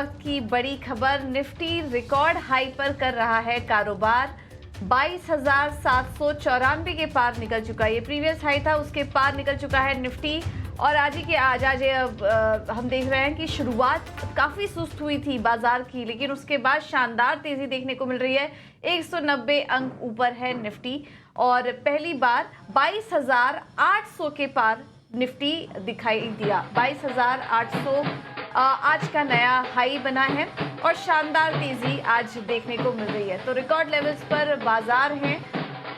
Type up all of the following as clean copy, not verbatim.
वक्त की बड़ी खबर, निफ्टी रिकॉर्ड हाई पर कर रहा है कारोबार। 22,794 के पार निकल चुका है। ये प्रीवियस हाई था, उसके पार निकल चुका है निफ्टी। और आज ही के आज हम देख रहे हैं कि शुरुआत काफ़ी सुस्त हुई थी बाजार की, लेकिन उसके बाद शानदार तेज़ी देखने को मिल रही है। 190 अंक ऊपर है निफ्टी और पहली बार 22,800 के पार निफ्टी दिखाई दिया। 22,800 आज का नया हाई बना है और शानदार तेज़ी आज देखने को मिल रही है। तो रिकॉर्ड लेवल्स पर बाजार हैं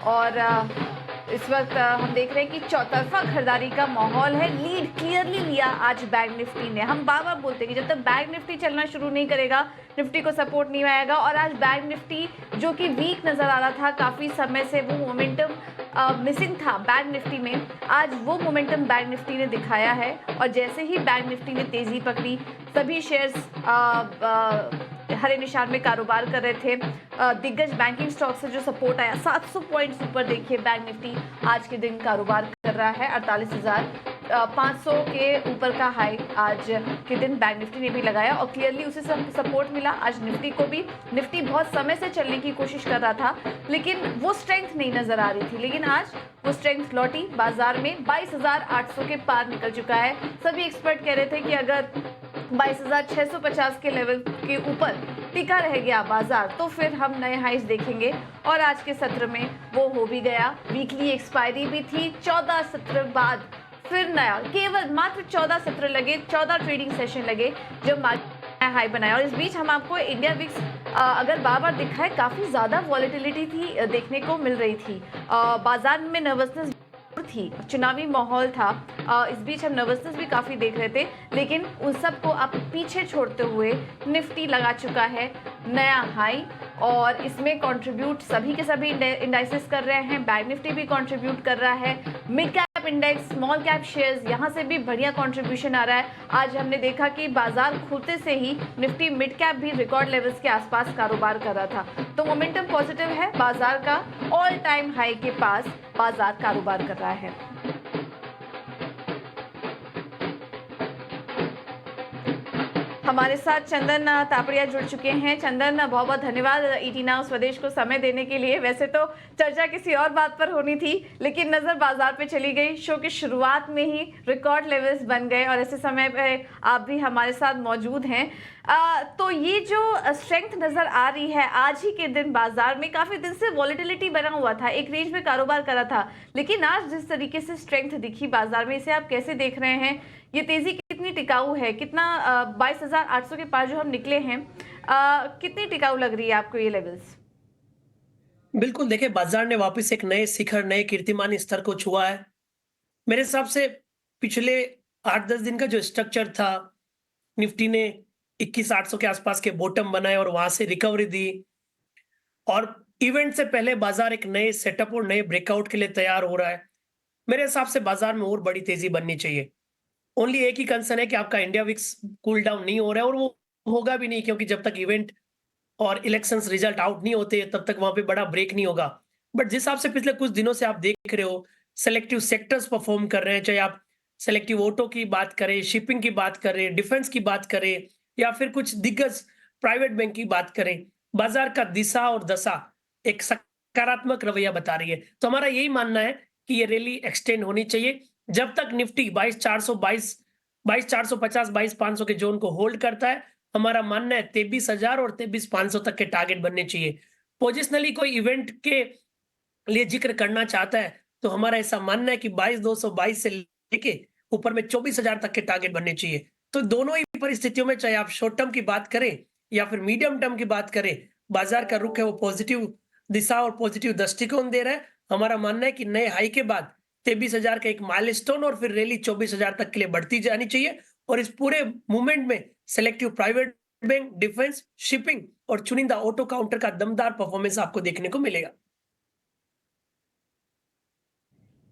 और इस वक्त हम देख रहे हैं कि चौतरफा खरीदारी का माहौल है। लीड क्लियरली लिया आज बैंक निफ्टी ने। हम बार बार बोलते हैं कि जब तक बैंक निफ्टी चलना शुरू नहीं करेगा निफ्टी को सपोर्ट नहीं आएगा। और आज बैंक निफ्टी जो कि वीक नज़र आ रहा था काफ़ी समय से, वो मोमेंटम मिसिंग था बैंक निफ्टी में, आज वो मोमेंटम बैंक निफ्टी ने दिखाया है। और जैसे ही बैंक निफ्टी ने तेज़ी पकड़ी, सभी शेयर्स हरे निशान में कारोबार कर रहे थे। दिग्गज बैंकिंग स्टॉक से जो सपोर्ट आया, 700 पॉइंट्स ऊपर देखिए बैंक निफ्टी आज के दिन कारोबार कर रहा है। 48,500 के ऊपर का हाई आज के दिन बैंक निफ्टी ने भी लगाया और क्लियरली उसे सपोर्ट मिला आज निफ्टी को भी। निफ्टी बहुत समय से चलने की कोशिश कर रहा था लेकिन वो स्ट्रेंथ नहीं नजर आ रही थी, लेकिन आज वो स्ट्रेंथ लौटी बाजार में। 22,800 के पार निकल चुका है। सभी एक्सपर्ट कह रहे थे कि अगर 22,650 के लेवल के ऊपर टिका रह गया बाजार तो फिर हम नए हाइस देखेंगे और आज के सत्र में वो हो भी गया। वीकली एक्सपायरी भी थी, 14 सत्र बाद फिर नया, केवल मात्र 14 सत्र लगे, 14 ट्रेडिंग सेशन लगे जब मार्केट हाई बनाया। और इस बीच हम आपको इंडिया विक्स अगर बार बार दिखाए, काफ़ी ज़्यादा वॉलेटिलिटी थी देखने को मिल रही थी। बाजार में नर्वसनेस थी, चुनावी माहौल था। इस बीच हम नर्वसनेस भी काफ़ी देख रहे थे, लेकिन उन सब को आप पीछे छोड़ते हुए निफ्टी लगा चुका है नया हाई और इसमें कंट्रीब्यूट सभी के सभी इंडाइसेस कर रहे हैं। बैंक निफ्टी भी कंट्रीब्यूट कर रहा है। Mid cap index, small cap shares, यहाँ से भी बढ़िया कंट्रीब्यूशन आ रहा है। आज हमने देखा कि बाजार खुलते से ही निफ्टी मिड कैप भी रिकॉर्ड लेवल्स के आसपास कारोबार कर रहा था। तो मोमेंटम पॉजिटिव है बाजार का। ऑल टाइम हाई के पास बाजार कारोबार कर रहा है। हमारे साथ चंदन तापड़िया जुड़ चुके हैं। चंदन, बहुत बहुत धन्यवाद ईटी नाउ स्वदेश को समय देने के लिए। वैसे तो चर्चा किसी और बात पर होनी थी, लेकिन नज़र बाजार पे चली गई। शो की शुरुआत में ही रिकॉर्ड लेवल्स बन गए और ऐसे समय पे आप भी हमारे साथ मौजूद हैं। तो ये जो स्ट्रेंथ नज़र आ रही है आज ही के दिन बाजार में, काफ़ी दिन से वॉलेटिलिटी बना हुआ था, एक रेंज में कारोबार कर रहा था, लेकिन आज जिस तरीके से स्ट्रेंथ दिखी बाजार में, इसे आप कैसे देख रहे हैं? ये तेज़ी कितनी टिकाऊ है? कितना 22,800 के पार जो हम निकले हैं, कितनी टिकाऊ लग रही है आपको ये लेवल्स? बिल्कुल, देखिए बाजार ने वापस एक नए शिखर, नए कीर्तिमान स्तर को छुआ है। मेरे हिसाब से पिछले 8-10 दिन का जो स्ट्रक्चर था, निफ्टी ने 21,800 के आसपास के बॉटम बनाए और वहां से रिकवरी दी और इवेंट से पहले बाजार एक नए सेटअप और नए ब्रेकआउट के लिए तैयार हो रहा है। मेरे हिसाब से बाजार में और बड़ी तेजी बननी चाहिए। ओनली एक ही कंसर्न है कि आपका इंडिया विक्स कूल डाउन नहीं हो रहा है और वो होगा भी नहीं, क्योंकि जब तक इवेंट और इलेक्शंस रिजल्ट आउट नहीं होते तब तक वहां पे बड़ा ब्रेक नहीं होगा। बट जिस हिसाब से पिछले कुछ दिनों से आप देख रहे हो, सेलेक्टिव सेक्टर्स परफॉर्म कर रहे हैं, चाहे आप सेलेक्टिव ऑटो की बात करें, शिपिंग की बात करें, डिफेंस की बात करें या फिर कुछ दिग्गज प्राइवेट बैंक की बात करें, बाजार का दिशा और दशा एक सकारात्मक रवैया बता रही है। तो हमारा यही मानना है कि ये रैली एक्सटेंड होनी चाहिए। जब तक निफ्टी 22,450, 22,500 के जोन को होल्ड करता है, हमारा मानना है 23,000 और 23,500 तक के टारगेट बनने चाहिए। पोजिशनली कोई इवेंट के लिए जिक्र करना चाहता है तो हमारा ऐसा मानना है कि 22,222 से लेके ऊपर में 24,000 तक के टारगेट बनने चाहिए। तो दोनों ही परिस्थितियों में, चाहे आप शॉर्ट टर्म की बात करें या फिर मीडियम टर्म की बात करें, बाजार का रुख है वो पॉजिटिव दिशा और पॉजिटिव दृष्टिकोण दे रहा है। हमारा मानना है कि नए हाई के बाद 23,000 का एक माइलस्टोन और फिर रैली 24,000 तक के लिए बढ़ती जानी चाहिए और इस पूरे मूवमेंट में selective private bank, defence, shipping और चुनिंदा ऑटो काउंटर का दमदार परफॉर्मेंस आपको देखने को मिलेगा।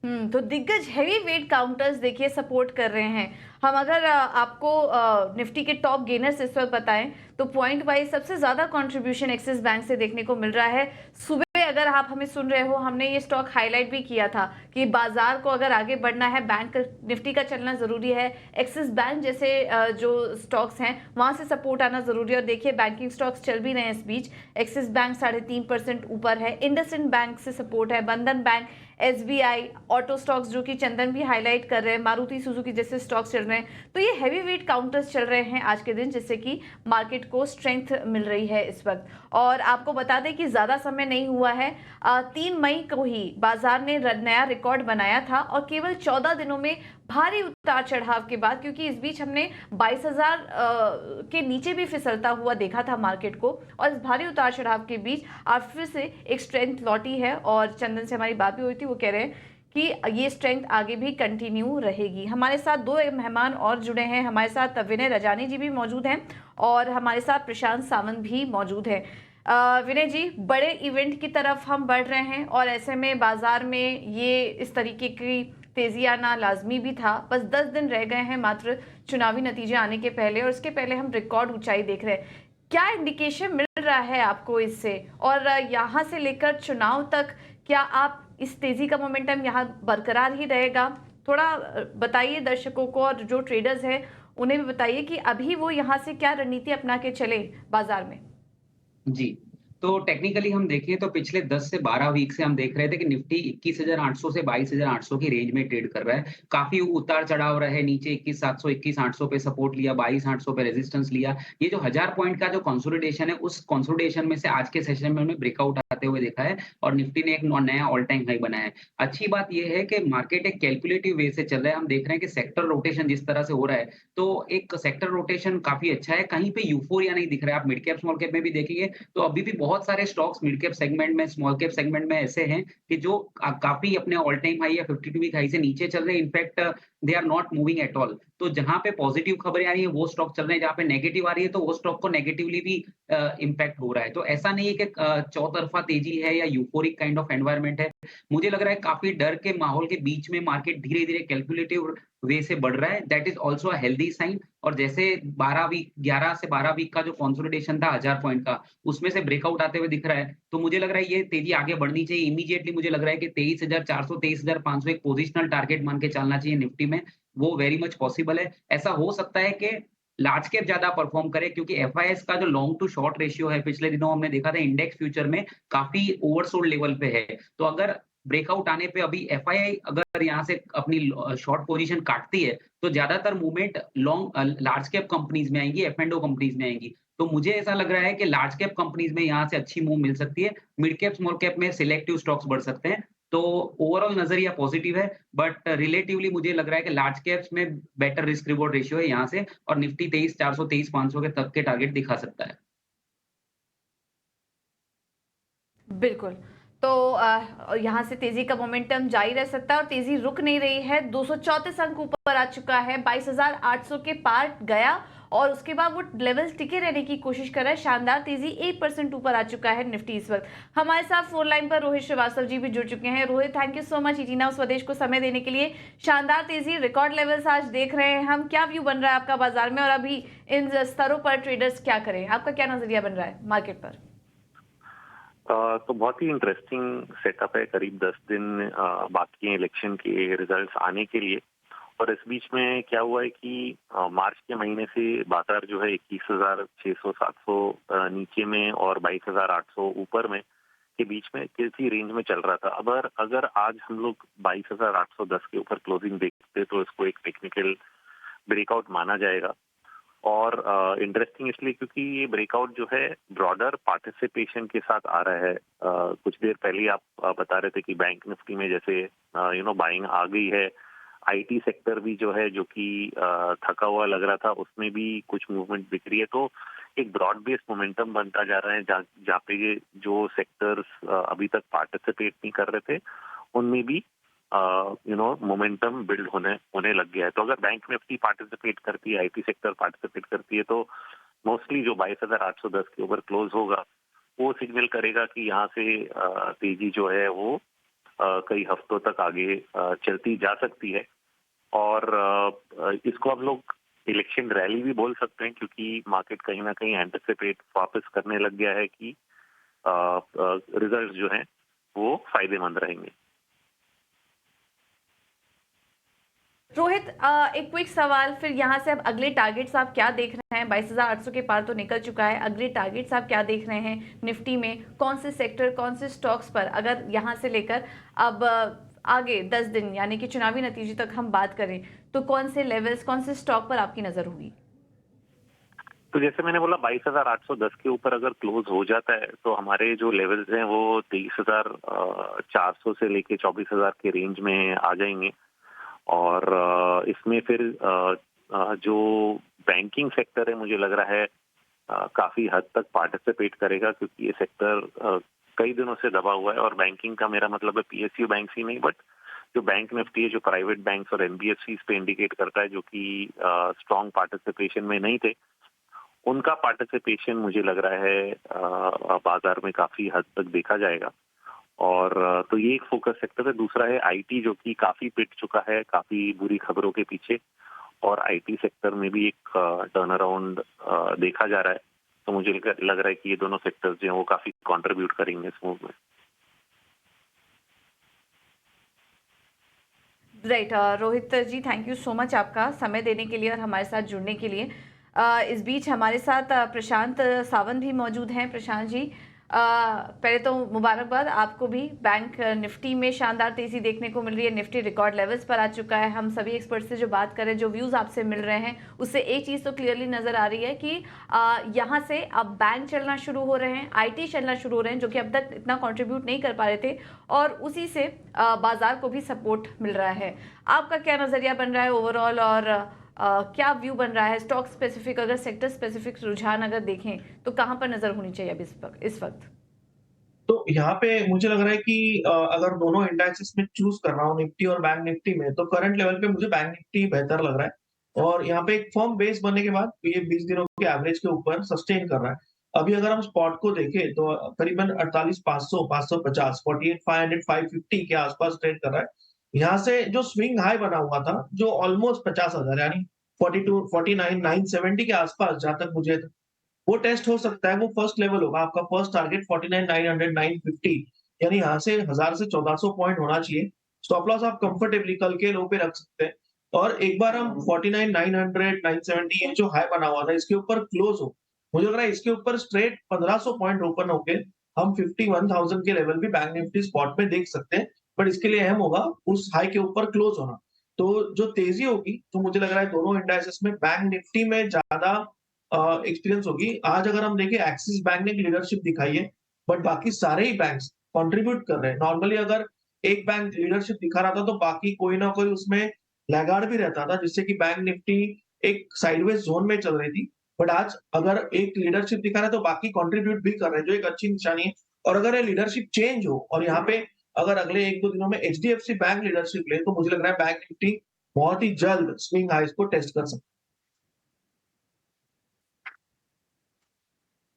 तो दिग्गज हैवी वेट काउंटर्स देखिए सपोर्ट कर रहे हैं। हम अगर आपको निफ्टी के टॉप गेनर्स इस वक्त बताएं तो पॉइंट वाइज सबसे ज़्यादा कंट्रीब्यूशन एक्सिस बैंक से देखने को मिल रहा है। सुबह अगर आप हमें सुन रहे हो, हमने ये स्टॉक हाईलाइट भी किया था कि बाजार को अगर आगे बढ़ना है, बैंक निफ्टी का चलना जरूरी है। एक्सिस बैंक जैसे जो स्टॉक्स हैं वहां से सपोर्ट आना जरूरी है। और देखिए बैंकिंग स्टॉक्स चल भी रहे हैं इस बीच। एक्सिस बैंक 3.5% ऊपर है, इंडसइंड बैंक से सपोर्ट है, बंधन बैंक, एसबीआई, ऑटो स्टॉक्स जो कि चंदन भी हाईलाइट कर रहे हैं, मारुति सुजुकी जैसे स्टॉक्स चल रहे हैं। तो ये हैवी वेट काउंटर्स चल रहे हैं आज के दिन, जिससे कि मार्केट को स्ट्रेंथ मिल रही है इस वक्त। और आपको बता दें कि ज्यादा समय नहीं हुआ है, 3 मई को ही बाजार ने नया रिकॉर्ड बनाया था और केवल 14 दिनों में भारी उतार चढ़ाव के बाद, क्योंकि इस बीच हमने 22,000 के नीचे भी फिसलता हुआ देखा था मार्केट को, और इस भारी उतार चढ़ाव के बीच आज फिर से एक स्ट्रेंथ लौटी है। और चंदन से हमारी बात भी हुई थी, वो कह रहे हैं कि ये स्ट्रेंथ आगे भी कंटिन्यू रहेगी। हमारे साथ 2 मेहमान और जुड़े हैं, हमारे साथ विनय रजानी जी भी मौजूद हैं और हमारे साथ प्रशांत सावंत भी मौजूद हैं। विनय जी, बड़े इवेंट की तरफ हम बढ़ रहे हैं और ऐसे में बाजार में ये इस तरीके की तेजी आना लाजमी भी था। बस 10 दिन रह गए हैं मात्र चुनावी नतीजे आने के पहले, और इसके पहले हम रिकॉर्ड ऊंचाई देख रहे हैं। क्या इंडिकेशन मिल रहा है आपको इससे, और यहाँ से लेकर चुनाव तक क्या आप इस तेजी का मोमेंटम यहाँ बरकरार ही रहेगा? थोड़ा बताइए दर्शकों को, और जो ट्रेडर्स हैं उन्हें भी बताइए कि अभी वो यहाँ से क्या रणनीति अपना के चले बाजार में। जी। तो टेक्निकली हम देखें तो पिछले 10 से 12 वीक से हम देख रहे थे कि निफ्टी 21,800 से 22,800 की रेंज में ट्रेड कर रहा है। काफ़ी उतार-चढ़ाव रहे, नीचे 21,700, 21,800 पे सपोर्ट लिया, 22,800 पे रेजिस्टेंस लिया। ये जो 1000 पॉइंट का जो कंसोलिडेशन है, उस कंसोलिडेशन में से आज के सेशन में हमने ब्रेकआउट आते हुए देखा है और निफ्टी ने एक नया ऑल टाइम हाई बनाया है। अच्छी बात ये है कि मार्केट एक कैलकुलेटिव वे से चल रहा है। हम देख रहे हैं कि सेक्टर रोटेशन जिस तरह से हो रहा है, तो एक सेक्टर रोटेशन काफ़ी अच्छा है। कहीं पे यूफोरिया नहीं दिख रहा है। आप मिड कैप, स्मॉल कैप में भी देखेंगे तो अभी भी बहुत सारे स्टॉक्स मिड कैप सेगमेंट में, स्मॉल कैप सेगमेंट में ऐसे हैं कि जो काफ़ी अपने ऑल टाइम हाई या 52 वीक हाई से नीचे चल रहे हैं। In fact they are not moving at all. तो जहाँ पे पॉजिटिव खबरें आ रही है वो स्टॉक चल रहे हैं, जहाँ पे नेगेटिव आ रही है तो वो स्टॉक को नेगेटिवली भी इम्पैक्ट हो रहा है। तो ऐसा नहीं है कि चौतरफा तेजी है या यूफोरिक काइंड ऑफ एनवायरनमेंट है। मुझे लग रहा है काफ़ी डर के माहौल के बीच में मार्केट धीरे-धीरे कैलकुलेटिव वे से बढ़ रहा है। That is also a healthy sign. और जैसे 11 से 12 वीक का जो कंसोलिडेशन था 1000 पॉइंट का, उसमें से ब्रेकआउट आते हुए दिख रहा है। तो मुझे लग रहा है ये तेजी आगे बढ़नी चाहिए। इमीडिएटली मुझे लग रहा है कि 23,400, 23,500 एक पोजिशनल टारगेट मान के चलना चाहिए निफ्टी में। वो वेरी मच पॉसिबल है। ऐसा हो सकता है कि लार्ज कैप ज़्यादा परफॉर्म करे, क्योंकि एफआईआईएस का जो लॉन्ग टू शॉर्ट रेशियो है, पिछले दिनों हमने देखा था इंडेक्स फ्यूचर में काफ़ी ओवरसोल्ड लेवल पे है। तो अगर ब्रेकआउट आने पे अभी एफआईआई अगर यहाँ से अपनी शॉर्ट पोजीशन काटती है, तो ज़्यादातर मूवमेंट लार्ज कैप कंपनीज में आएँगी, एफ एंड ओ कंपनीज में आएँगी। तो मुझे ऐसा लग रहा है कि लार्ज कैप कंपनीज में यहाँ से अच्छी मूव मिल सकती है। मिड कैप, स्मॉल कैप में सिलेक्टिव स्टॉक्स बढ़ सकते हैं। तो ओवरऑल नज़रिया पॉजिटिव है, बट रिलेटिवली मुझे लग रहा है कि लार्ज कैप्स में बेटर रिस्क रिवॉर्ड रेशियो है यहाँ से, और निफ्टी 23,400, 23,500 के तक के टारगेट दिखा सकता है। बिल्कुल। तो यहाँ से तेजी का मोमेंटम जारी रह सकता है और तेजी रुक नहीं रही है। 234 अंक ऊपर आ चुका है, 22,800 के पार गया और उसके बाद वो लेवल्स टिके रहने की कोशिश कर रहा है। शानदार तेजी 1% ऊपर आ चुका है निफ्टी इस वक्त। हमारे साथ फोन लाइन पर रोहित श्रीवास्तव जी भी जुड़ चुके हैं। Rohit, thank you so much ET Now Swadesh को समय देने के लिए। शानदार तेजी, रिकॉर्ड लेवल्स आज देख रहे हैं हम। क्या व्यू बन रहा है आपका बाजार में, और अभी इन स्तरों पर ट्रेडर्स क्या करें? आपका क्या नजरिया बन रहा है मार्केट पर? तो बहुत ही इंटरेस्टिंग सेटअप है। करीब 10 दिन बाकी हैं इलेक्शन के रिजल्ट्स आने के लिए, और इस बीच में क्या हुआ है कि मार्च के महीने से बाजार जो है 21,600, 700 नीचे में और 22,800 ऊपर में के बीच में किसी रेंज में चल रहा था। अगर आज हम लोग 22,810 के ऊपर क्लोजिंग देखते तो इसको एक टेक्निकल ब्रेकआउट माना जाएगा। और इंटरेस्टिंग इसलिए क्योंकि ये ब्रेकआउट जो है ब्रॉडर पार्टिसिपेशन के साथ आ रहा है। कुछ देर पहले आप बता रहे थे कि बैंक निफ्टी में जैसे बाइंग आ गई है। आईटी सेक्टर भी जो है, जो कि थका हुआ लग रहा था, उसमें भी कुछ मूवमेंट दिख रही है। तो एक ब्रॉड बेस्ड मोमेंटम बनता जा रहा है, जहाँ पे ये जो सेक्टर्स अभी तक पार्टिसिपेट नहीं कर रहे थे उनमें भी मोमेंटम बिल्ड होने लग गया है। तो अगर बैंक निफ्टी पार्टिसिपेट करती है, आईटी सेक्टर पार्टिसिपेट करती है, तो मोस्टली जो 22,810 के ऊपर क्लोज होगा वो सिग्नल करेगा कि यहाँ से तेजी जो है वो कई हफ्तों तक आगे चलती जा सकती है। और इसको हम लोग इलेक्शन रैली भी बोल सकते हैं, क्योंकि मार्केट कहीं ना कहीं एंटिसिपेट वापस करने लग गया है कि रिजल्ट जो है वो फायदेमंद रहेंगे। रोहित, एक क्विक सवाल फिर यहाँ से अब अगले टारगेट्स आप क्या देख रहे हैं? 22,800 के पार तो निकल चुका है, अगले टारगेट्स आप क्या देख रहे हैं निफ्टी में? कौन से सेक्टर, कौन से स्टॉक्स पर, अगर यहाँ से लेकर अब आगे 10 दिन यानी कि चुनावी नतीजे तक हम बात करें तो कौन से लेवल्स, कौन से स्टॉक पर आपकी नजर होगी? तो जैसे मैंने बोला 22,810 के ऊपर अगर क्लोज हो जाता है तो हमारे जो लेवल्स हैं वो 23,400 से लेके 24,000 के रेंज में आ जाएंगे। और इसमें फिर जो बैंकिंग सेक्टर है मुझे लग रहा है काफी हद तक पार्टिसिपेट करेगा, क्योंकि ये सेक्टर कई दिनों से दबा हुआ है। और बैंकिंग का मेरा मतलब है पीएसयू बैंक ही नहीं, बट जो बैंक निफ्टी है जो प्राइवेट बैंक्स और एनबीएफसी पे इंडिकेट करता है, जो कि स्ट्रॉन्ग पार्टिसिपेशन में नहीं थे, उनका पार्टिसिपेशन मुझे लग रहा है बाजार में काफी हद तक देखा जाएगा। और तो ये एक फोकस सेक्टर है। दूसरा है आईटी, जो कि काफी पिट चुका है काफी बुरी खबरों के पीछे, और आईटी सेक्टर में भी एक टर्न अराउंड देखा जा रहा है। तो मुझे लग रहा है कि ये दोनों सेक्टर्स जो हैं वो काफी कंट्रीब्यूट करेंगे इस मूव में। Right, Rohit ji, thank you so much आपका समय देने के लिए और हमारे साथ जुड़ने के लिए। इस बीच हमारे साथ प्रशांत सावंत भी मौजूद हैं। प्रशांत जी, पहले तो मुबारकबाद आपको भी। बैंक निफ्टी में शानदार तेजी देखने को मिल रही है, निफ्टी रिकॉर्ड लेवल्स पर आ चुका है। हम सभी एक्सपर्ट से जो बात करें, जो व्यूज़ आपसे मिल रहे हैं, उससे एक चीज़ तो क्लियरली नज़र आ रही है कि यहाँ से अब बैंक चलना शुरू हो रहे हैं, आईटी चलना शुरू हो रहे हैं, जो कि अब तक इतना कंट्रीब्यूट नहीं कर पा रहे थे, और उसी से बाजार को भी सपोर्ट मिल रहा है। आपका क्या नज़रिया बन रहा है ओवरऑल, और क्या व्यू बन रहा है स्टॉक स्पेसिफिक, अगर सेक्टर स्पेसिफिक रुझान अगर देखें तो कहां पर नजर होनी चाहिए अभी इस वक्त? तो यहाँ पे मुझे लग रहा है कि अगर दोनों इंडेक्सेस में चूज कर रहा हूँ निफ्टी और बैंक निफ्टी में, तो करंट लेवल पे मुझे बैंक निफ्टी बेहतर लग रहा है। और यहाँ पे एक फर्म बेस बनने के बाद ये 20 दिनों के एवरेज के ऊपर सस्टेन कर रहा है। अभी अगर हम स्पॉट को देखें तो करीबन 48,500, 550, 48,500, 550 के आसपास ट्रेड कर रहा है। यहाँ से जो स्विंग हाई बना हुआ था, जो ऑलमोस्ट 50,000 यानी 42, 49,970 के आसपास, जहां तक मुझे वो टेस्ट हो सकता है, वो फर्स्ट लेवल होगा आपका। फर्स्ट टारगेट 49,900, 950, यानी यहाँ से 1000 से 1400 पॉइंट होना चाहिए। स्टॉप लॉस आप कंफर्टेबली कल के लो पे रख सकते हैं। और एक बार हम 49,900, 970 ये जो हाई बना हुआ था, इसके ऊपर क्लोज हो, मुझे लग रहा है इसके ऊपर स्ट्रेट 1500 पॉइंट ओपन होके हम 51,000 के लेवल भी बैंक निफ्टी स्पॉट में देख सकते हैं। बट इसके लिए अहम होगा उस हाई के ऊपर क्लोज होना। तो जो तेजी होगी, तो मुझे लग रहा है दोनों इंडाइसेस में बैंक निफ्टी में ज्यादा एक्सपीरियंस होगी। आज अगर हम देखें, एक्सिस बैंक ने लीडरशिप दिखाई है, बट बाकी सारे ही बैंक्स कंट्रीब्यूट कर रहे हैं। नॉर्मली अगर एक बैंक लीडरशिप दिखा रहा था तो बाकी कोई ना कोई उसमें लैगार्ड भी रहता था, जिससे कि बैंक निफ्टी एक साइडवेज जोन में चल रही थी। बट आज अगर एक लीडरशिप दिखा रहा है तो बाकी कंट्रीब्यूट भी कर रहे हैं, जो एक अच्छी निशानी है। और अगर ये लीडरशिप चेंज हो और यहाँ पे अगर अगले 1-2 दिनों में एचडीएफसी बैंक लीडरशिप ले, तो मुझे लग रहा है बैंक निफ्टी बहुत ही जल्द स्विंग हाइज को टेस्ट कर सकता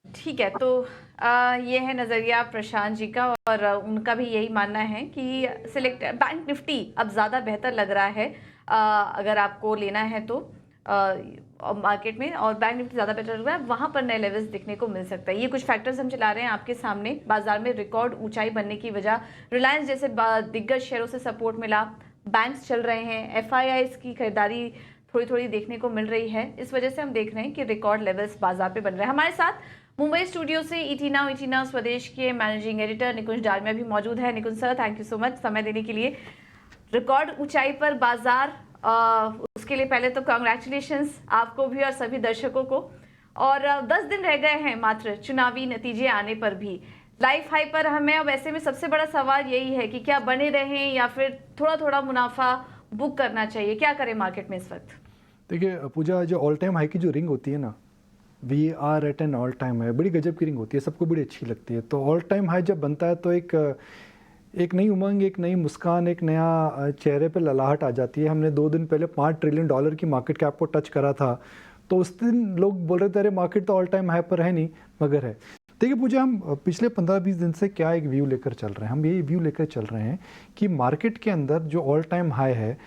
है। ठीक है, तो ये है नज़रिया प्रशांत जी का, और उनका भी यही मानना है कि सिलेक्ट बैंक निफ्टी अब ज़्यादा बेहतर लग रहा है अगर आपको लेना है तो मार्केट में, और बैंक निफ्टी ज़्यादा बेटर लग रहा है, वहाँ पर नए लेवल्स देखने को मिल सकता है। ये कुछ फैक्टर्स हम चला रहे हैं आपके सामने। बाजार में रिकॉर्ड ऊंचाई बनने की वजह रिलायंस जैसे दिग्गज शेयरों से सपोर्ट मिला, बैंक्स चल रहे हैं, एफआईआईज की खरीदारी थोड़ी थोड़ी देखने को मिल रही है। इस वजह से हम देख रहे हैं कि रिकॉर्ड लेवल्स बाजार पे बन रहे हैं। हमारे साथ मुंबई स्टूडियो से ईटी नाउ स्वदेश के मैनेजिंग एडिटर निकुंज डालमिया भी मौजूद है। Nikunj sir, thank you so much समय देने के लिए। रिकॉर्ड ऊंचाई पर बाजार, उसके लिए पहले तो कांग्रेचुलेशंस आपको भी और सभी दर्शकों को। और 10 दिन रह गए हैं मात्र चुनावी नतीजे आने पर भी। लाइफ हाई पर हमें अब ऐसे में सबसे बड़ा सवाल यही है कि क्या बने रहें या फिर थोड़ा थोड़ा मुनाफा बुक करना चाहिए, क्या करें मार्केट में इस वक्त? देखिए पूजा, जो ऑल टाइम हाई की जो रिंग होती है ना, we are at an all time high, बड़ी गजब की रिंग होती है, सबको बड़ी अच्छी लगती है। तो ऑल टाइम हाई जब बनता है तो एक नई उमंग, एक नई मुस्कान, एक नया चेहरे पे ललाहट आ जाती है। हमने 2 दिन पहले $5 ट्रिलियन की मार्केट कैप को टच करा था, तो उस दिन लोग बोल रहे थे अरे मार्केट तो ऑल टाइम हाई पर है नहीं, मगर है। देखिए पूजा, हम पिछले 15-20 दिन से क्या एक व्यू लेकर चल रहे हैं, हम यही व्यू लेकर चल रहे हैं कि मार्केट के अंदर जो ऑल टाइम हाई है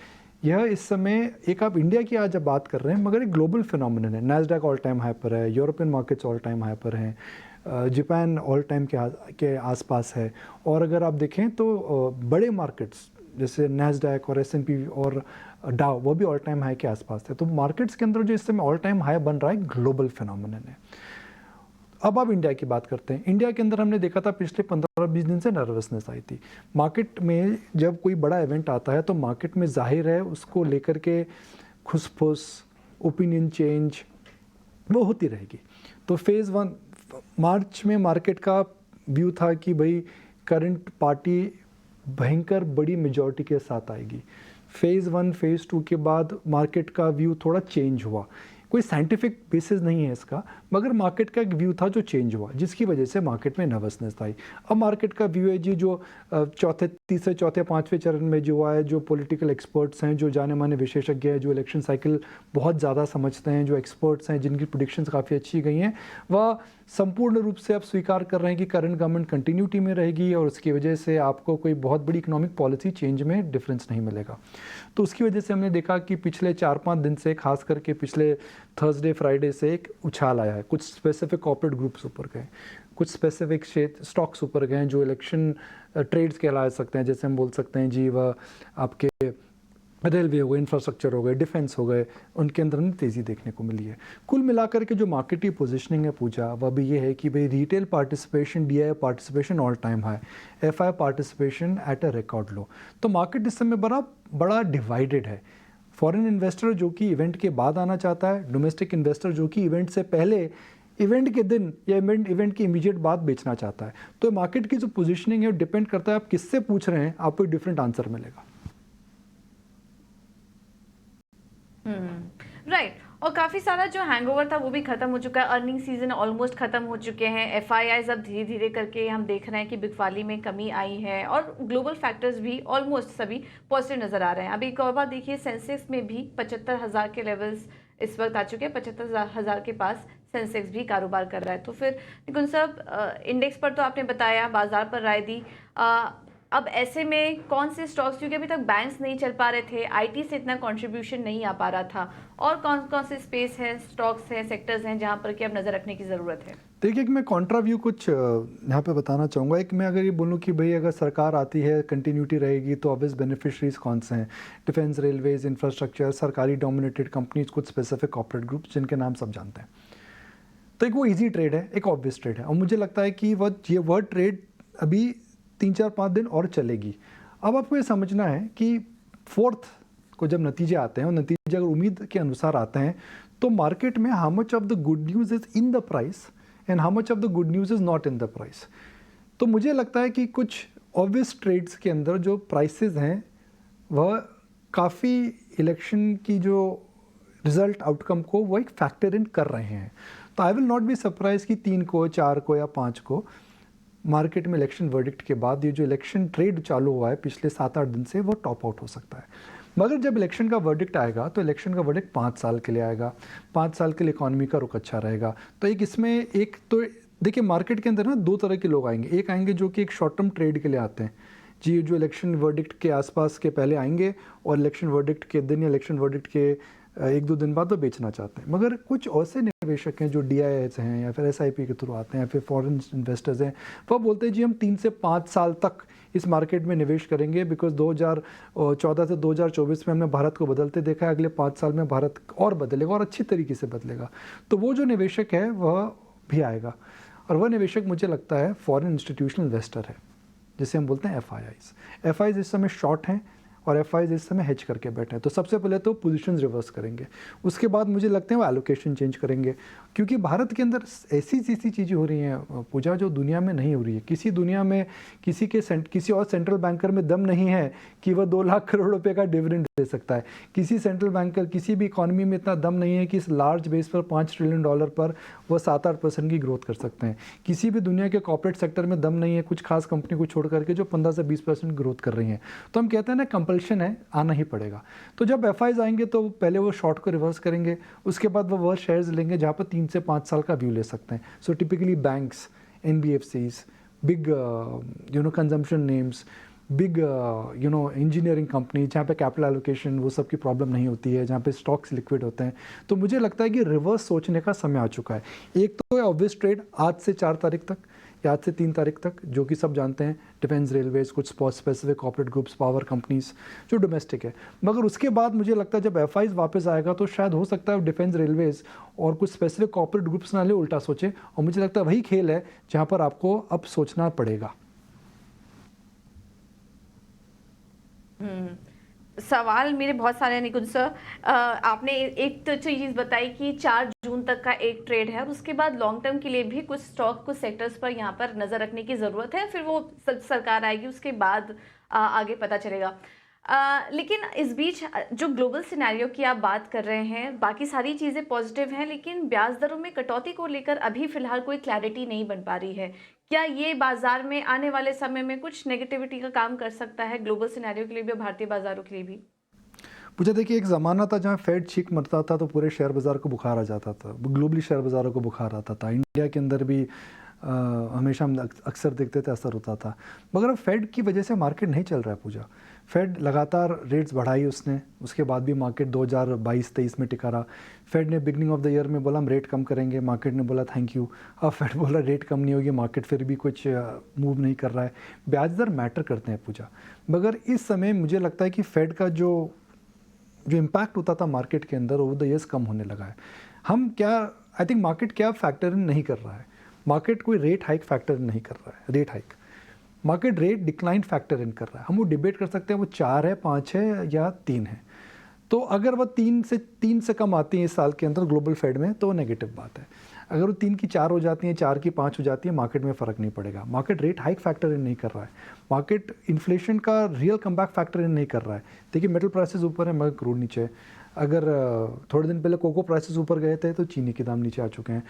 यह इस समय एक आप इंडिया की आज बात कर रहे हैं मगर एक ग्लोबल फिनोमिनन है। नैस्डैक ऑल टाइम हाई पर है, European markets all time high पर हैं, जापान ऑल टाइम के आसपास है। और अगर आप देखें तो बड़े मार्केट्स जैसे नैस्डैक और S&P और डाउ वो भी ऑल टाइम हाई के आसपास है। तो मार्केट्स के अंदर जो इस समय ऑल टाइम हाई बन रहा है ग्लोबल फिनोमिनन है। अब आप इंडिया की बात करते हैं। इंडिया के अंदर हमने देखा था पिछले 15-20 दिन से नर्वसनेस आई थी मार्केट में। जब कोई बड़ा इवेंट आता है तो मार्केट में जाहिर है उसको लेकर के खुसफुस ओपिनियन चेंज वो होती रहेगी। तो फेज़ 1 मार्च में मार्केट का व्यू था कि भाई करंट पार्टी भयंकर बड़ी मेजॉरिटी के साथ आएगी। फेज़ 1 फेज़ 2 के बाद मार्केट का व्यू थोड़ा चेंज हुआ। कोई साइंटिफिक बेसिस नहीं है इसका, मगर मार्केट का एक व्यू था जो चेंज हुआ, जिसकी वजह से मार्केट में नर्वसनेस आई। अब मार्केट का व्यू है जी जो तीसरे चौथे पाँचवें चरण में जो हुआ है, जो पॉलिटिकल एक्सपर्ट्स हैं, जो जाने माने विशेषज्ञ हैं, जो इलेक्शन साइकिल बहुत ज़्यादा समझते हैं, जो एक्सपर्ट्स हैं, जिनकी प्रेडिक्शंस काफ़ी अच्छी गई हैं, वह संपूर्ण रूप से अब स्वीकार कर रहे हैं कि करंट गवर्नमेंट कंटिन्यूटी में रहेगी और उसकी वजह से आपको कोई बहुत बड़ी इकोनॉमिक पॉलिसी चेंज में डिफरेंस नहीं मिलेगा। तो उसकी वजह से हमने देखा कि पिछले 4-5 दिन से, खास करके पिछले थर्सडे फ्राइडे से एक उछाल आया है। कुछ स्पेसिफिक कॉर्पोरेट ग्रुप्स ऊपर गए, कुछ स्पेसिफिक स्टॉक्स ऊपर गए जो इलेक्शन ट्रेड्स कहला सकते हैं। जैसे हम बोल सकते हैं जी वह आपके रेलवे हो गए, इंफ्रास्ट्रक्चर हो गए, डिफेंस हो गए, उनके अंदर हमें तेज़ी देखने को मिली है। कुल मिलाकर के जो मार्केट की पोजीशनिंग है पूजा, वह भी ये है कि भाई retail participation, DI participation all time high, FI participation at a record लो। तो मार्केट इस समय बड़ा डिवाइडेड है। फॉरेन इन्वेस्टर जो कि इवेंट के बाद आना चाहता है, डोमेस्टिक इन्वेस्टर जो कि इवेंट से पहले, इवेंट के दिन या इवेंट के इमीडिएट बाद बेचना चाहता है। तो मार्केट की जो पोजीशनिंग है वो डिपेंड करता है आप किससे पूछ रहे हैं, आपको एक डिफरेंट आंसर मिलेगा। राइट। और काफ़ी सारा जो हैंगओवर था वो भी खत्म हो चुका है। अर्निंग सीजन ऑलमोस्ट खत्म हो चुके हैं। FIIs अब धीरे धीरे करके हम देख रहे हैं कि बिकवाली में कमी आई है और ग्लोबल फैक्टर्स भी ऑलमोस्ट सभी पॉजिटिव नज़र आ रहे हैं। अभी एक और बात देखिए, सेंसेक्स में भी 75,000 के लेवल्स इस वक्त आ चुके हैं। 75,000 के पास सेंसेक्स भी कारोबार कर रहा है। तो फिर निकुंज साहब, इंडेक्स पर तो आपने बताया, बाजार पर राय दी। अब ऐसे में कौन से स्टॉक्स, क्योंकि अभी तक बैंक्स नहीं चल पा रहे थे, IT से इतना कंट्रीब्यूशन नहीं आ पा रहा था, और कौन कौन से स्पेस हैं, स्टॉक्स हैं, सेक्टर्स हैं जहां पर कि अब नज़र रखने की ज़रूरत है? देखिए, मैं कॉन्ट्रा व्यू कुछ यहाँ पे बताना चाहूँगा। एक मैं अगर ये बोलूँ कि भाई अगर सरकार आती है, कंटिन्यूटी रहेगी, तो ऑब्वियस बेनिफिशरीज कौन से हैं? डिफेंस, रेलवेज, इंफ्रास्ट्रक्चर, सरकारी डोमिनेटेड कंपनीज, कुछ स्पेसिफिक कॉर्पोरेट ग्रुप्स जिनके नाम सब जानते हैं। तो एक वो ईजी ट्रेड है, एक ऑब्वियस ट्रेड है, और मुझे लगता है कि वह ट्रेड अभी 3-4-5 दिन और चलेगी। अब आपको ये समझना है कि 4th को जब नतीजे आते हैं, और नतीजे अगर उम्मीद के अनुसार आते हैं, तो मार्केट में how much of the good news is in the price and how much of the good news is not in the price. तो मुझे लगता है कि कुछ ऑब्वियस ट्रेड्स के अंदर जो प्राइसेस हैं वह काफ़ी इलेक्शन की जो रिजल्ट आउटकम को वो एक फैक्टर इन कर रहे हैं। तो I will not be surprise कि 3 को, 4 को या 5 को मार्केट में इलेक्शन वर्डिक्ट के बाद ये जो इलेक्शन ट्रेड चालू हुआ है पिछले 7-8 दिन से, वो टॉप आउट हो सकता है। मगर जब इलेक्शन का वर्डिक्ट आएगा तो इलेक्शन का वर्डिक्ट 5 साल के लिए आएगा। 5 साल के लिए इकॉनमी का रुख अच्छा रहेगा। तो एक इसमें एक तो देखिए, मार्केट के अंदर ना 2 तरह के लोग आएंगे। एक आएंगे जो कि एक शॉर्ट टर्म ट्रेड के लिए आते हैं जी, जो इलेक्शन वर्डिक्ट के आसपास के पहले आएंगे और इलेक्शन वर्डिक्ट के दिन या इलेक्शन वर्डिक्ट के 1-2 दिन बाद वो बेचना चाहते हैं। मगर कुछ ऐसे निवेशक हैं जो DIs हैं या फिर SIP के थ्रू आते हैं या फिर फॉरेन इन्वेस्टर्स हैं, वो बोलते हैं जी हम 3 से 5 साल तक इस मार्केट में निवेश करेंगे, बिकॉज 2014 से 2024 में हमने भारत को बदलते देखा है, अगले 5 साल में भारत और बदलेगा और अच्छी तरीके से बदलेगा। तो वो जो निवेशक है वह भी आएगा, और वह निवेशक मुझे लगता है फॉरेन इंस्टीट्यूशनल इन्वेस्टर है, जिसे हम बोलते हैं FIIs इस समय शॉर्ट हैं और FIIs इस समय हेज करके बैठे हैं। तो सबसे पहले तो पोजीशंस रिवर्स करेंगे, उसके बाद मुझे लगता है वो एलोकेशन चेंज करेंगे, क्योंकि भारत के अंदर ऐसी चीज़ें हो रही हैं पूजा जो दुनिया में नहीं हो रही है। किसी दुनिया में किसी और सेंट्रल बैंकर में दम नहीं है कि वह 2 लाख करोड़ रुपए का डिविडेंड दे सकता है। किसी सेंट्रल बैंकर, किसी भी इकॉनमी में इतना दम नहीं है कि इस लार्ज बेस पर $5 ट्रिलियन पर वह 7-8% की ग्रोथ कर सकते हैं। किसी भी दुनिया के कॉर्पोरेट सेक्टर में दम नहीं है, कुछ खास कंपनी को छोड़ करके, जो 15 से 20% ग्रोथ कर रही हैं। तो हम कहते हैं ना, कंपल्शन है, आना ही पड़ेगा। तो जब FIs आएंगे तो पहले वो शॉर्ट को रिवर्स करेंगे, उसके बाद वो शेयर्स लेंगे जहाँ पर 3 से 5 साल का व्यू ले सकते हैं। So typically banks, NBFCs, big consumption names, big engineering company जहाँ पे कैपिटल एलोकेशन वो सब की प्रॉब्लम नहीं होती है, जहाँ पे स्टॉक्स लिक्विड होते हैं। तो मुझे लगता है कि रिवर्स सोचने का समय आ चुका है। एक तो है ऑब्वियस ट्रेड आज से 4 तारीख तक या आज से 3 तारीख तक, जो कि सब जानते हैं, डिफेंस, रेलवेज, कुछ specific corporate groups, power companies जो डोमेस्टिक है। मगर उसके बाद मुझे लगता है जब एफआईज वापस आएगा तो शायद हो सकता है डिफेंस, रेलवेज और कुछ स्पेसिफिक कॉर्पोरेट ग्रुप्स ना ले, उल्टा सोचे। और मुझे लगता है वही खेल है जहाँ पर आपको अब सोचना पड़ेगा। सवाल मेरे बहुत सारे हैं निकुंज सर। आपने एक तो चीज़ बताई कि 4 जून तक का एक ट्रेड है और उसके बाद लॉन्ग टर्म के लिए भी कुछ स्टॉक, कुछ सेक्टर्स पर यहाँ पर नज़र रखने की ज़रूरत है, फिर वो सरकार आएगी उसके बाद आगे पता चलेगा। लेकिन इस बीच जो ग्लोबल सिनेरियो की आप बात कर रहे हैं, बाकी सारी चीज़ें पॉजिटिव हैं, लेकिन ब्याज दरों में कटौती को लेकर अभी फ़िलहाल कोई क्लैरिटी नहीं बन पा रही है। क्या ये बाजार में आने वाले समय में कुछ नेगेटिविटी का काम कर सकता है ग्लोबल सिनेरियो के लिए भी और भारतीय बाजारों के लिए भी? मुझे देखिए, एक ज़माना था जहाँ फेड छींक मरता था तो पूरे शेयर बाज़ार को बुखार आ जाता था, ग्लोबली शेयर बाज़ारों को बुखार आता था। इंडिया के अंदर भी हमेशा हम अक्सर देखते थे असर होता था। मगर अब फेड की वजह से मार्केट नहीं चल रहा है पूजा। फेड लगातार रेट्स बढ़ाई उसने, उसके बाद भी मार्केट 2022-23 में टिका रहा। फेड ने बिगनिंग ऑफ द ईयर में बोला हम रेट कम करेंगे, मार्केट ने बोला थैंक यू। अब फेड बोला रेट कम नहीं होगी, मार्केट फिर भी कुछ मूव नहीं कर रहा है। ब्याज दर मैटर करते हैं पूजा, मगर इस समय मुझे लगता है कि फेड का जो इम्पैक्ट होता था मार्केट के अंदर ओवर द ईयर्स कम होने लगा है। हम क्या, आई थिंक मार्केट क्या फैक्टर इन नहीं कर रहा है, मार्केट कोई रेट हाइक फैक्टर इन नहीं कर रहा है। Rate hike market rate decline factor in कर रहा है। हम वो डिबेट कर सकते हैं वो 4 है, 5 है या 3 है। तो अगर वह 3 से कम आती है इस साल के अंदर ग्लोबल फेड में तो नेगेटिव बात है। अगर वो 3 की 4 हो जाती हैं, 4 की 5 हो जाती है, मार्केट में फ़र्क नहीं पड़ेगा। Market rate hike factor in नहीं कर रहा है, मार्केट इन्फ्लेशन का रियल कमबैक फैक्टर इन नहीं कर रहा है। देखिए मेटल प्राइसेस ऊपर है मगर क्रूड नीचे है। अगर थोड़े दिन पहले कोको प्राइसेस ऊपर गए थे तो चीनी के दाम नीचे आ चुके हैं।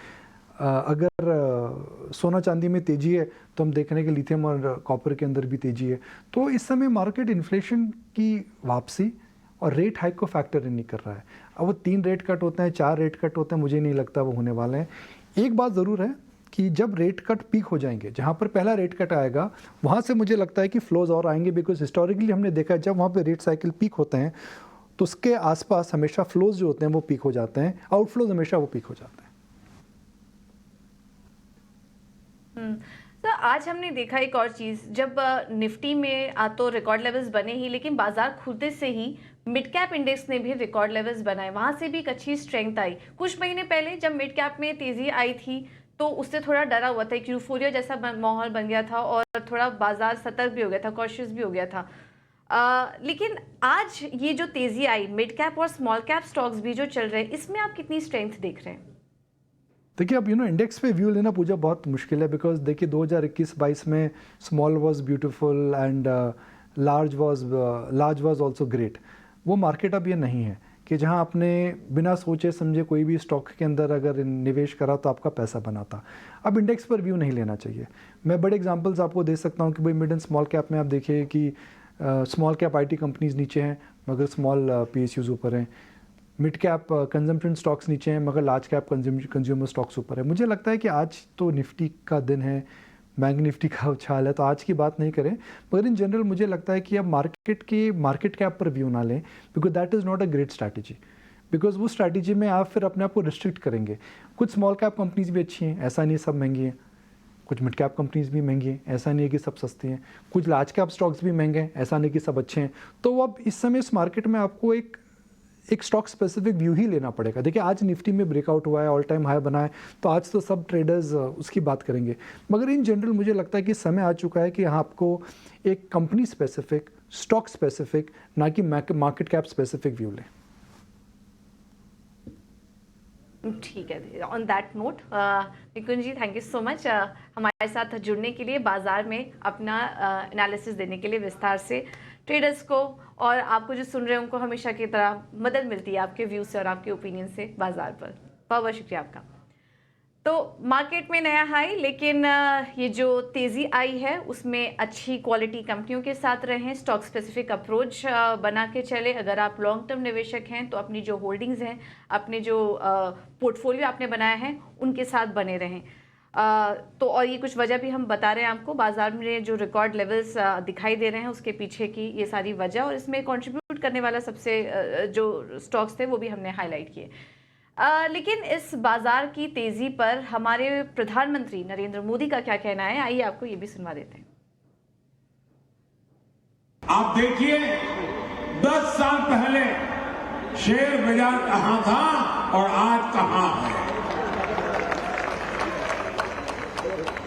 अगर सोना चांदी में तेज़ी है तो हम देख रहे हैं कि लिथियम और कॉपर के अंदर भी तेज़ी है। तो इस समय मार्केट इन्फ्लेशन की वापसी और रेट हाइक को फैक्टर इन नहीं कर रहा है। अब वो 3 रेट कट होते हैं, 4 रेट कट होते हैं, मुझे नहीं लगता वो होने वाले हैं। एक बात ज़रूर है कि जब रेट कट पीक हो जाएंगे, जहाँ पर पहला रेट कट आएगा वहाँ से मुझे लगता है कि फ्लोज और आएंगे, बिकॉज हिस्टोरिकली हमने देखा है जब वहाँ पर रेट साइकिल पीक होते हैं तो उसके आसपास हमेशा फ्लोज जो होते हैं वो पीक हो जाते हैं, आउटफ्लोज हमेशा वो पीक हो जाते हैं। तो आज हमने देखा एक और चीज़, जब निफ्टी में तो रिकॉर्ड लेवल्स बने ही, लेकिन बाजार खुलते से ही मिड कैप इंडेक्स ने भी रिकॉर्ड लेवल्स बनाए, वहाँ से भी एक अच्छी स्ट्रेंथ आई। कुछ महीने पहले जब मिड कैप में तेज़ी आई थी तो उससे थोड़ा डरा हुआ था, एक यूफोरिया जैसा माहौल बन गया था और थोड़ा बाजार सतर्क भी हो गया था, कॉशियस भी हो गया था। लेकिन आज ये जो तेज़ी आई मिड कैप और स्मॉल कैप स्टॉक्स भी जो चल रहे हैं, इसमें आप कितनी स्ट्रेंथ देख रहे हैं? देखिए अब इंडेक्स पे व्यू लेना पूजा बहुत मुश्किल है, बिकॉज देखिए 2021-22 में small was beautiful and large was also great. वो मार्केट अब ये नहीं है कि जहां आपने बिना सोचे समझे कोई भी स्टॉक के अंदर अगर निवेश करा तो आपका पैसा बनाता। अब इंडेक्स पर व्यू नहीं लेना चाहिए। मैं बड़े एग्जांपल्स आपको दे सकता हूं कि भाई मिड एंड स्मॉल कैप में आप देखिए कि स्मॉल कैप आईटी कंपनीज नीचे हैं मगर स्मॉल पीएसयूज ऊपर हैं। मिड कैप कंजम्पशन स्टॉक्स नीचे हैं मगर लार्ज कैप कंज्यूमर स्टॉक्स ऊपर है। मुझे लगता है कि आज तो निफ्टी का दिन है, बैंक निफ्टी का उछाल है, तो आज की बात नहीं करें, मगर इन जनरल मुझे लगता है कि अब मार्केट कैप पर व्यू ना लें, because that is not a great strategy. Because वो स्ट्रैटेजी में आप फिर अपने आप को रिस्ट्रिक्ट करेंगे। कुछ स्मॉल कैप कंपनीज भी अच्छी हैं, ऐसा नहीं सब महंगी हैं। कुछ मिड कैप कंपनीज भी महंगी हैं, ऐसा नहीं है कि सब सस्ती हैं। कुछ लार्ज कैप स्टॉक्स भी महंगे हैं, ऐसा नहीं कि सब अच्छे हैं। तो अब इस समय इस मार्केट में आपको एक स्टॉक स्पेसिफिक व्यू ही लेना पड़ेगा। देखिए आज निफ्टी में ब्रेकआउट हुआ है, ऑल टाइम हाई बना है, तो आज तो सब ट्रेडर्स उसकी बात करेंगे, मगर इन जनरल मुझे लगता है कि समय आ चुका है कि यहाँ आपको एक कंपनी स्पेसिफिक, स्टॉक स्पेसिफिक, ना कि मार्केट कैप स्पेसिफिक व्यू लें। ठीक है, on that note Nikunj ji thank you so much हमारे साथ जुड़ने के लिए, बाजार में अपना एनालिसिस देने के लिए विस्तार से। ट्रेडर्स को और आपको जो सुन रहे हैं उनको हमेशा की तरह मदद मिलती है आपके व्यू से और आपके ओपिनियन से बाजार पर। बहुत बहुत शुक्रिया आपका। तो मार्केट में नया हाई, लेकिन ये जो तेज़ी आई है उसमें अच्छी क्वालिटी कंपनियों के साथ रहें, स्टॉक स्पेसिफिक अप्रोच बना के चले। अगर आप लॉन्ग टर्म निवेशक हैं तो अपनी जो होल्डिंग्स हैं, अपने जो पोर्टफोलियो आपने बनाया है उनके साथ बने रहें। तो और ये कुछ वजह भी हम बता रहे हैं आपको, बाजार में जो रिकॉर्ड लेवल्स दिखाई दे रहे हैं उसके पीछे की ये सारी वजह, और इसमें कंट्रीब्यूट करने वाला सबसे जो स्टॉक्स थे वो भी हमने हाईलाइट किए। लेकिन इस बाजार की तेजी पर हमारे प्रधानमंत्री नरेंद्र मोदी का क्या कहना है, आइए आपको ये भी सुनवा देते हैं। आप देखिए 10 साल पहले शेयर बाजार कहां था और आज कहां है।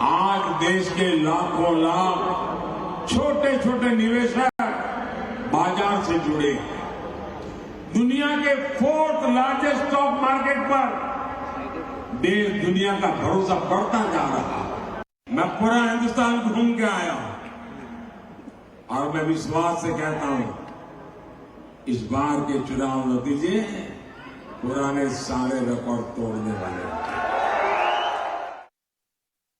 आज देश के लाखों लाख छोटे छोटे निवेशक बाजार से जुड़े हैं। दुनिया के 4th लार्जेस्ट स्टॉक मार्केट पर देश दुनिया का भरोसा बढ़ता जा रहा है। मैं पूरा हिंदुस्तान घूम के आया हूं और मैं विश्वास से कहता हूं इस बार के चुनाव नतीजे पुराने सारे रिकॉर्ड तोड़ने वाले हैं।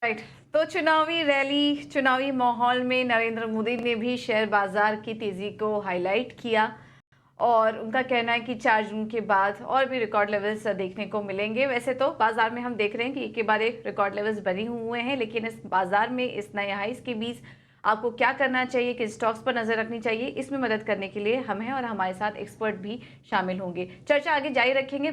राइट, तो चुनावी रैली, चुनावी माहौल में नरेंद्र मोदी ने भी शेयर बाजार की तेजी को हाईलाइट किया और उनका कहना है कि 4 जून के बाद और भी रिकॉर्ड लेवल्स देखने को मिलेंगे। वैसे तो बाजार में हम देख रहे हैं कि एक के बाद एक रिकॉर्ड लेवल्स बने हुए हैं, लेकिन इस बाजार में इस नए हाईस के बीच आपको क्या करना चाहिए, किस स्टॉक्स पर नजर रखनी चाहिए, इसमें मदद करने के लिए हम हैं और हमारे साथ एक्सपर्ट भी शामिल होंगे। चर्चा आगे जारी रखेंगे।